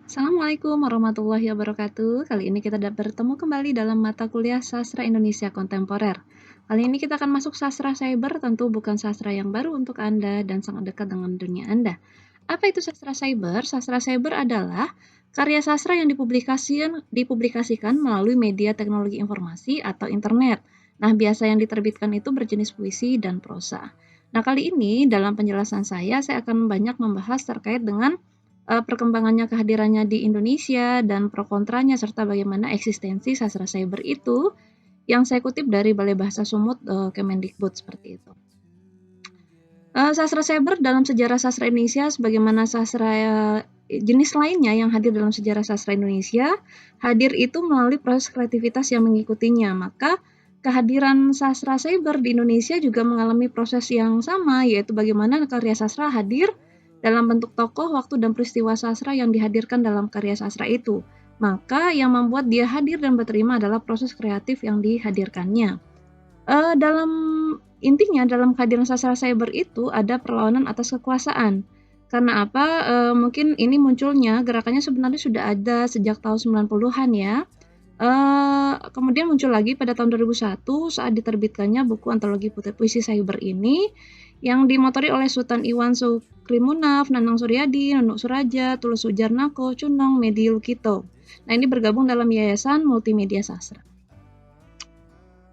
Assalamualaikum warahmatullahi wabarakatuh. Kali ini kita bertemu kembali dalam mata kuliah Sastra Indonesia Kontemporer. Kali ini kita akan masuk sastra cyber, tentu bukan sastra yang baru untuk Anda dan sangat dekat dengan dunia Anda. Apa itu sastra cyber? Sastra cyber adalah karya sastra yang dipublikasikan melalui media teknologi informasi atau internet. Nah, biasa yang diterbitkan itu berjenis puisi dan prosa. Nah, kali ini dalam penjelasan saya akan banyak membahas terkait dengan perkembangannya kehadirannya di Indonesia dan pro kontranya serta bagaimana eksistensi sastra cyber itu yang saya kutip dari Balai Bahasa Sumut Kemendikbud seperti itu. Sastra cyber dalam sejarah sastra Indonesia sebagaimana sastra jenis lainnya yang hadir dalam sejarah sastra Indonesia, hadir itu melalui proses kreativitas yang mengikutinya. Maka kehadiran sastra cyber di Indonesia juga mengalami proses yang sama, yaitu bagaimana karya sastra hadir dalam bentuk tokoh, waktu, dan peristiwa sastra yang dihadirkan dalam karya sastra itu. Maka yang membuat dia hadir dan berterima adalah proses kreatif yang dihadirkannya. Dalam intinya dalam kehadiran sastra cyber itu ada perlawanan atas kekuasaan. Karena apa? Mungkin ini munculnya gerakannya sebenarnya sudah ada sejak tahun 90-an ya. Kemudian muncul lagi pada tahun 2001 saat diterbitkannya buku antologi puisi cyber ini yang dimotori oleh Sultan Iwan Sukrimunaf, Nanang Suryadi, Nunuk Suraja, Tulus Sujarnako, Cunong, Medi Lukito. Nah, ini bergabung dalam Yayasan Multimedia Sastra.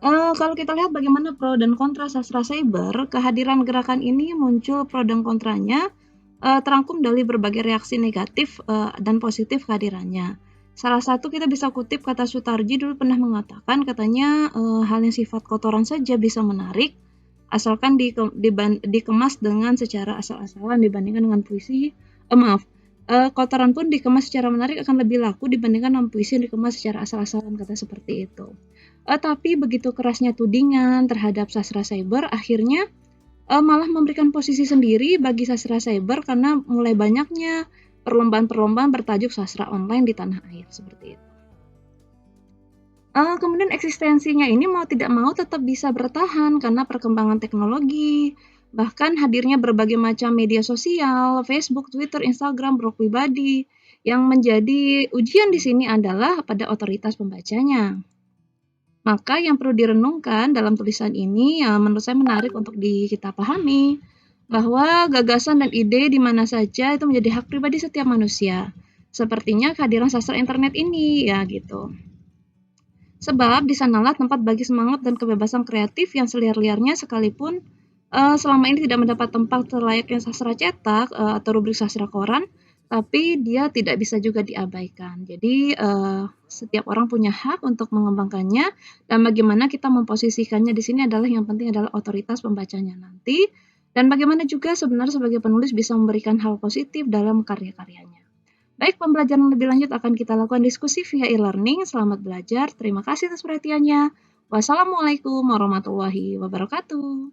Kalau kita lihat bagaimana pro dan kontra sastra cyber, kehadiran gerakan ini muncul pro dan kontranya terangkum dari berbagai reaksi negatif dan positif kehadirannya. Salah satu kita bisa kutip kata Sutarji dulu pernah mengatakan, katanya hal yang sifat kotoran saja bisa menarik, asalkan dikemas dengan secara asal-asalan dibandingkan dengan puisi. Kotoran pun dikemas secara menarik akan lebih laku dibandingkan dengan puisi yang dikemas secara asal-asalan, kata seperti itu. Tapi begitu kerasnya tudingan terhadap sastra cyber, akhirnya malah memberikan posisi sendiri bagi sastra cyber karena mulai banyaknya perlombaan-perlombaan bertajuk sastra online di tanah air seperti itu. Kemudian eksistensinya ini mau tidak mau tetap bisa bertahan karena perkembangan teknologi, bahkan hadirnya berbagai macam media sosial, Facebook, Twitter, Instagram, blog pribadi. Yang menjadi ujian di sini adalah pada otoritas pembacanya. Maka yang perlu direnungkan dalam tulisan ini menurut saya menarik untuk kita pahami bahwa gagasan dan ide di mana saja itu menjadi hak pribadi setiap manusia. Sepertinya kehadiran sastra internet ini ya gitu. Sebab di sanalah tempat bagi semangat dan kebebasan kreatif yang seliar-liarnya sekalipun selama ini tidak mendapat tempat terlayaknya sastra cetak atau rubrik sastra koran, tapi dia tidak bisa juga diabaikan. Jadi setiap orang punya hak untuk mengembangkannya dan bagaimana kita memposisikannya di sini adalah yang penting adalah otoritas pembacanya nanti dan bagaimana juga sebenarnya sebagai penulis bisa memberikan hal positif dalam karya-karyanya. Baik, pembelajaran lebih lanjut akan kita lakukan diskusi via e-learning. Selamat belajar. Terima kasih atas perhatiannya. Wassalamualaikum warahmatullahi wabarakatuh.